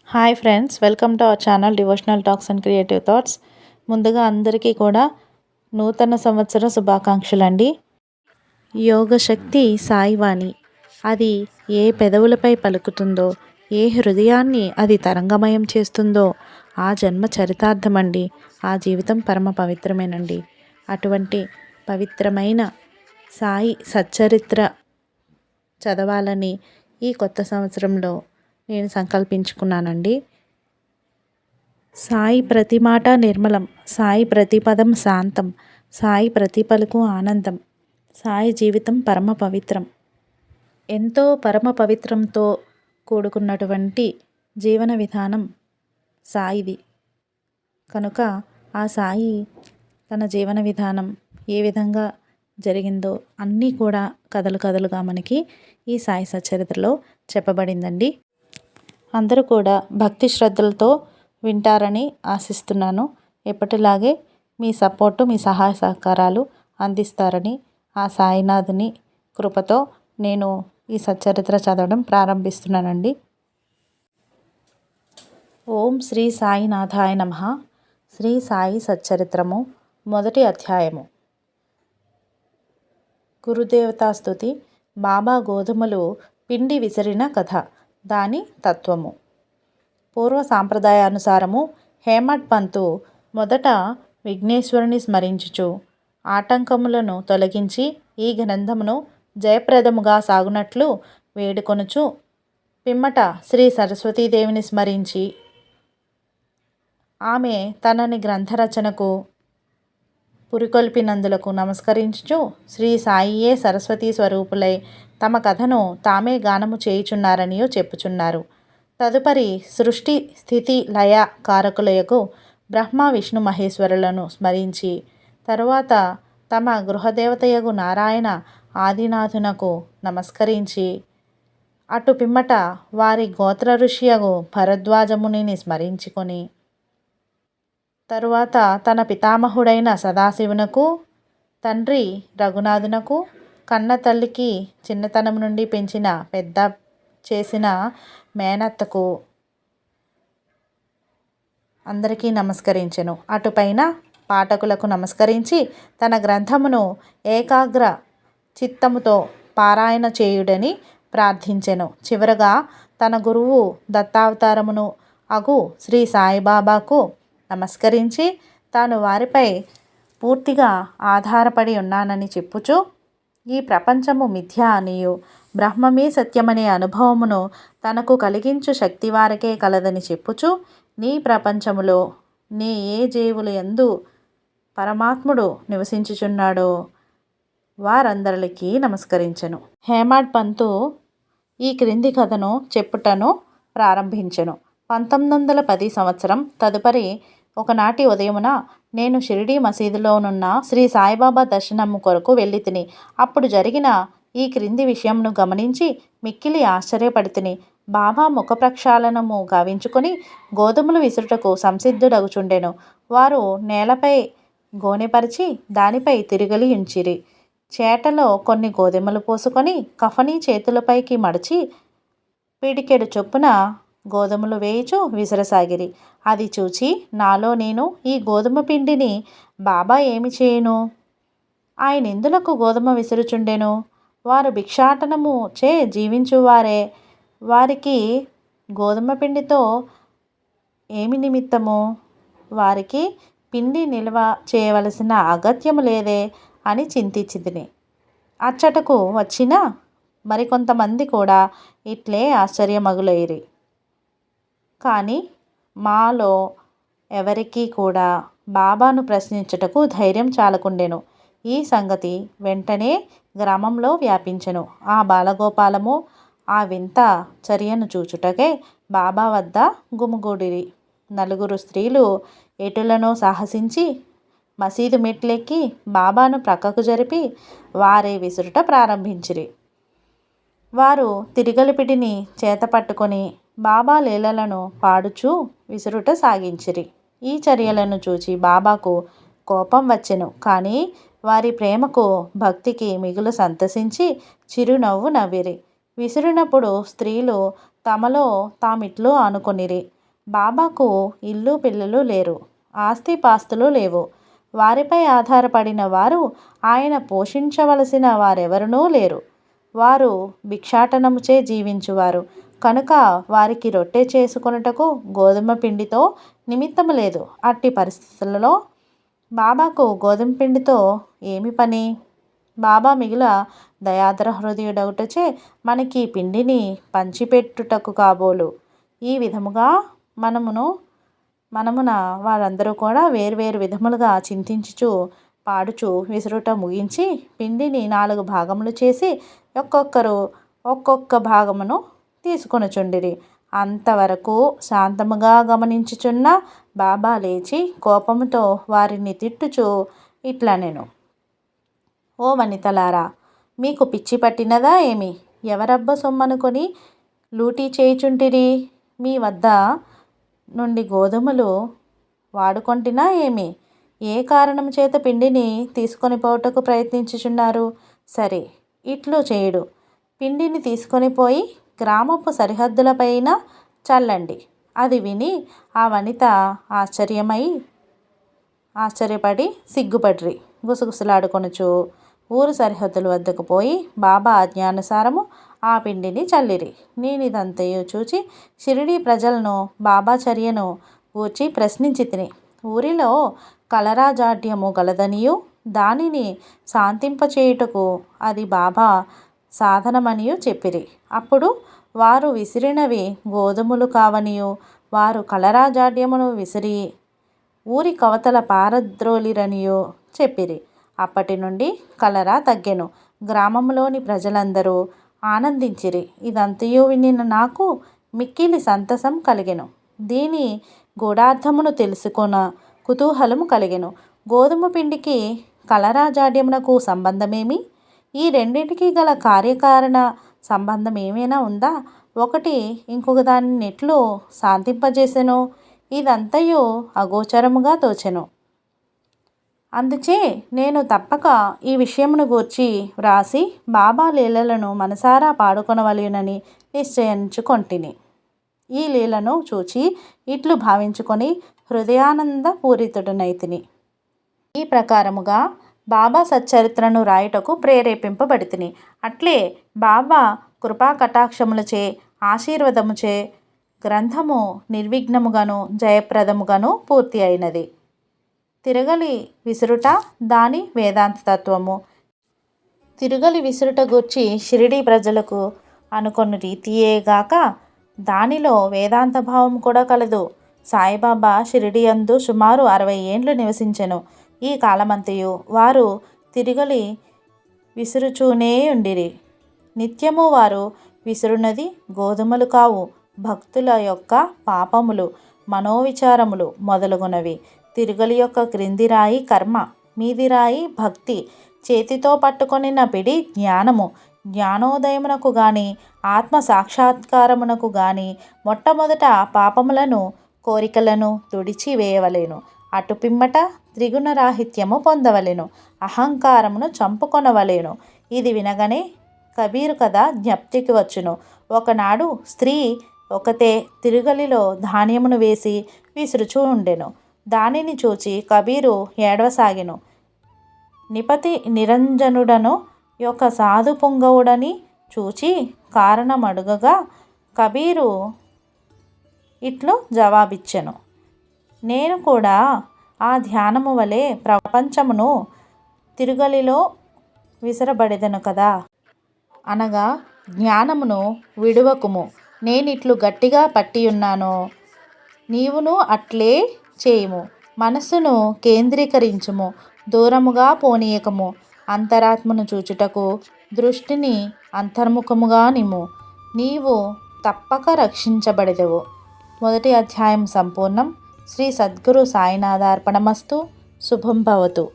Hi friends, welcome to our channel devotional talks and creative thoughts. ముందుగా అందరికీ కూడా నూతన సంవత్సర శుభాకాంక్షలు అండి. యోగశక్తి సాయివాణి, అది ఏ పెదవులపై పలుకుతుందో, ఏ హృదయాన్ని అది తరంగమయం చేస్తుందో ఆ జన్మ చరితార్థమండి. ఆ జీవితం పరమ పవిత్రమేనండి. అటువంటి పవిత్రమైన సాయి సచ్చరిత్ర చదవాలని ఈ కొత్త సంవత్సరంలో నేను సంకల్పించుకున్నానండి. సాయి ప్రతి మాట నిర్మలం, సాయి ప్రతి పదం శాంతం, సాయి ప్రతి పలుకు ఆనందం, సాయి జీవితం పరమ పవిత్రం. ఎంతో పరమ పవిత్రంతో కూడుకున్నటువంటి జీవన విధానం సాయిది. కనుక ఆ సాయి తన జీవన విధానం ఏ విధంగా జరిగిందో అన్నీ కూడా కథలు కథలుగా మనకి ఈ సాయి సచ్చరిత్రలో చెప్పబడిందండి. అందరూ కూడా భక్తి శ్రద్ధలతో వింటారని ఆశిస్తున్నాను. ఎప్పటిలాగే మీ సపోర్టు, మీ సహాయ సహకారాలు అందిస్తారని ఆ సాయినాథుని కృపతో నేను ఈ సచ్చరిత్ర చదవడం ప్రారంభిస్తున్నానండి. ఓం శ్రీ సాయినాథాయ నమః. శ్రీ సాయి సచ్చరిత్రము, మొదటి అధ్యాయము. గురుదేవతాస్తుతి. బాబా గోధుమలు పిండి విసిరిన కథ, దాని తత్వము. పూర్వ సాంప్రదాయానుసారము హేమడ్ పంతు మొదట విఘ్నేశ్వరుని స్మరించుచు ఆటంకములను తొలగించి ఈ గ్రంథమును జయప్రదముగా సాగునట్లు వేడుకొనుచు, పిమ్మట శ్రీ సరస్వతీదేవిని స్మరించి ఆమె తనని గ్రంథరచనకు పురికొల్పినందులకు నమస్కరించుచు శ్రీ సాయియే సరస్వతీ స్వరూపులై తమ కథను తామే గానము చేయుచున్నారనియో చెప్పుచున్నారు. తదుపరి సృష్టి స్థితి లయ కారకులయకు బ్రహ్మ విష్ణు మహేశ్వరులను స్మరించి తరువాత తమ గృహదేవతయగు నారాయణ ఆదినాథునకు నమస్కరించి అటు పిమ్మట వారి గోత్ర ఋషియగు భరద్వాజమునిని స్మరించుకొని తరువాత తన పితామహుడైన సదాశివునకు, తండ్రి రఘునాథునకు, కన్న తల్లికి చిన్నతనం నుండి పెంచిన పెద్ద చేసిన మేనత్తకు అందరికీ నమస్కరించెను. అటుపైన పాఠకులకు నమస్కరించి తన గ్రంథమును ఏకాగ్ర చిత్తముతో పారాయణ చేయుడని ప్రార్థించెను. చివరగా తన గురువు దత్తావతారమును అగు శ్రీ సాయిబాబాకు నమస్కరించి తాను వారిపై పూర్తిగా ఆధారపడి ఉన్నానని చెప్పుచు ఈ ప్రపంచము మిథ్య అనియు బ్రహ్మమే సత్యమనే అనుభవమును తనకు కలిగించు శక్తి వారికే కలదని చెప్పుచు నీ ప్రపంచములో నీ ఏ జీవులు యందు పరమాత్ముడు నివసించుచున్నాడో వారందరికి నమస్కరించెను. హేమడ్ పంతు ఈ క్రింది కథను చెప్పుటను ప్రారంభించెను. 1910 సంవత్సరం తదుపరి ఒకనాటి ఉదయమున నేను షిరిడీ మసీదులోనున్న శ్రీ సాయిబాబా దర్శనము కొరకు వెళ్ళితిని. అప్పుడు జరిగిన ఈ క్రింది విషయంను గమనించి మిక్కిలి ఆశ్చర్యపడితిని. బాబా ముఖ ప్రక్షాళనము గావించుకొని గోధుమలు విసురుటకు సంసిద్ధుడగుచుండెను. వారు నేలపై గోనెపరిచి దానిపై తిరగలి ఉంచిరి. చేటలో కొన్ని గోధుమలు పోసుకొని కఫనీ చేతులపైకి మడచి పిడికెడు చొప్పున గోధుమలు వేయుచు విసరసాగిరి. అది చూచి నాలో నేను, ఈ గోధుమ పిండిని బాబా ఏమి చేయును? ఆయనెందులకు గోధుమ విసురుచుండెను? వారు భిక్షాటనము చే జీవించువారే. వారికి గోధుమ పిండితో ఏమి నిమిత్తము? వారికి పిండి నిల్వ చేయవలసిన అగత్యము లేదే అని చింతించితిని. అచ్చటకు వచ్చిన మరికొంతమంది కూడా ఇట్లే ఆశ్చర్యమగులైరి. కానీ మాలో ఎవరికీ కూడా బాబాను ప్రశ్నించుటకు ధైర్యం చాలకుండెను. ఈ సంగతి వెంటనే గ్రామంలో వ్యాపించెను. ఆ బాలగోపాలము ఆ వింత చర్యను చూచుటకై బాబా వద్ద గుమిగూడిరి. నలుగురు స్త్రీలు ఎటులనో సాహసించి మసీదు మెట్లెక్కి బాబాను ప్రక్కకు జరిపి వారే విసురుట ప్రారంభించిరి. వారు తిరిగలిపిడిని చేతపట్టుకొని బాబా లీలలను పాడుచూ విసురుట సాగించిరి. ఈ చర్యలను చూచి బాబాకు కోపం వచ్చెను. కానీ వారి ప్రేమకు భక్తికి మిగులు సంతసించి చిరునవ్వు నవ్విరి. విసిరినప్పుడు స్త్రీలు తమలో తామిట్లు అనుకొనిరి. బాబాకు ఇల్లు పిల్లలు లేరు, ఆస్తిపాస్తులు లేవు. వారిపై ఆధారపడిన వారు, ఆయన పోషించవలసిన వారెవరనూ లేరు. వారు భిక్షాటనముచే జీవించువారు కనుక వారికి రొట్టె చేసుకొనుటకు గోధుమ పిండితో నిమిత్తము లేదు. అట్టి పరిస్థితులలో బాబాకు గోధుమ పిండితో ఏమి పని? బాబా మిగుల దయాద్ర హృదయుడగుటచే మనకి పిండిని పంచిపెట్టుటకు కాబోలు. ఈ విధముగా మనమున వారందరూ కూడా వేర్వేరు విధములుగా చింతించుచు పాడుచు విసురుట ముగించి పిండిని 4 భాగములు చేసి ఒక్కొక్కరు ఒక్కొక్క భాగమును తీసుకొనుచుండిరి. అంతవరకు శాంతముగా గమనించుచున్న బాబా లేచి కోపముతో వారిని తిట్టుచు ఇట్లనెను: ఓ వనితలారా, మీకు పిచ్చి పట్టినదా ఏమి? ఎవరబ్బ సొమ్మనుకొని లూటీ చేయుచుంటిరి? మీ వద్ద నుండి గోధుమలు వాడుకొంటినా ఏమి? ఏ కారణము చేత పిండిని తీసుకొని పోవుటకు ప్రయత్నించుచున్నారు? సరే, ఇట్లు చేయుడు. పిండిని తీసుకొని పోయి గ్రామపు సరిహద్దులపైన చల్లండి. అది విని ఆ వనిత ఆశ్చర్యపడి సిగ్గుపడిరి. గుసగుసలాడుకొనుచు ఊరు సరిహద్దుల వద్దకు పోయి బాబా ఆజ్ఞానుసారము ఆ పిండిని చల్లిరి. నేనిదంతయు చూచి షిరిడీ ప్రజలను బాబా చర్యను గూర్చి ప్రశ్నించి తిని, ఊరిలో కలరా జాడ్యము గలదనియు దానిని శాంతింపచేయుటకు అది బాబా సాధనమనియు చెప్పిరి. అప్పుడు వారు విసిరినవి గోధుమలు కావనియు వారు కలరా జాడ్యమును విసిరి ఊరి కవతల పారద్రోలిరనియు చెప్పిరి. అప్పటి నుండి కలరా తగ్గెను. గ్రామములోని ప్రజలందరూ ఆనందించిరి. ఇదంతయు వినిన నాకు మిక్కిలి సంతసం కలిగెను. దీని గూఢార్థమును తెలుసుకొన కుతూహలము కలిగెను. గోధుమ పిండికి కలరా జాడ్యమునకు సంబంధమేమి? ఈ రెండింటికి గల కార్యకారణ సంబంధం ఏమైనా ఉందా? ఒకటి ఇంకొక దానిని ఎట్లు శాంతింపజేసెను? ఇదంతయు అగోచరముగా తోచెను. అందుచే నేను తప్పక ఈ విషయమును గూర్చి వ్రాసి బాబా లీలలను మనసారా పాడుకొనవలెనని నిశ్చయించుకొంటిని. ఈ లీలను చూచి ఇట్లు భావించుకొని హృదయానంద పూరితుడనైతిని. ఈ ప్రకారముగా బాబా సచ్చరిత్రను రాయుటకు ప్రేరేపింపబడితిని. అట్లే బాబా కృపాకటాక్షములచే ఆశీర్వాదముచే గ్రంథము నిర్విఘ్నముగాను జయప్రదముగాను పూర్తి అయినది. తిరగలి విసురుట దాని వేదాంత తత్వము. తిరగలి విసురుట గూర్చి షిరిడీ ప్రజలకు అనుకొన్న రీతియేగాక దానిలో వేదాంత భావం కూడా కలదు. సాయిబాబా షిరిడీ యందు సుమారు 60 ఏండ్లు నివసించెను. ఈ కాలమంతయు వారు తిరగలి విసురుచూనే ఉండిరి. నిత్యము వారు విసురునది గోధుమలు కావు, భక్తుల యొక్క పాపములు, మనోవిచారములు మొదలగునవి. తిరగలి యొక్క క్రింది రాయి కర్మ, మీది రాయి భక్తి. చేతితో పట్టుకొనిన పిడి జ్ఞానము. జ్ఞానోదయమునకు గాని ఆత్మ సాక్షాత్కారమునకు గాని మొట్టమొదట పాపములను కోరికలను తుడిచి వేయవలెను. అటు పిమ్మట త్రిగుణరాహిత్యము పొందవలెను. అహంకారమును చంపుకొనవలెను. ఇది వినగానే కబీరు కథ జ్ఞప్తికి వచ్చును. ఒకనాడు స్త్రీ ఒకతే తిరుగలిలో ధాన్యమును వేసి విసురుచూ ఉండెను. దానిని చూచి కబీరు ఏడవసాగెను. నిపతి నిరంజనుడను యొక్క సాధు పుంగవుడని చూచి కారణమడుగగా కబీరు ఇట్లు జవాబిచ్చెను: నేను కూడా ఆ ధ్యానము వలె ప్రపంచమును తిరుగలిలో విసరబడెదను కదా. అనగా జ్ఞానమును విడువకుము. నేనిట్లు గట్టిగా పట్టియున్నానో నీవును అట్లే చేయుము. మనస్సును కేంద్రీకరించుము. దూరముగా పోనీయకము. అంతరాత్మను చూచుటకు దృష్టిని అంతర్ముఖముగా నిమ్ము. నీవు తప్పక రక్షించబడెదవు. 1వ అధ్యాయం సంపూర్ణం. శ్రీ సద్గురు సాయినాథార్పణమస్తు. శుభం భవతు.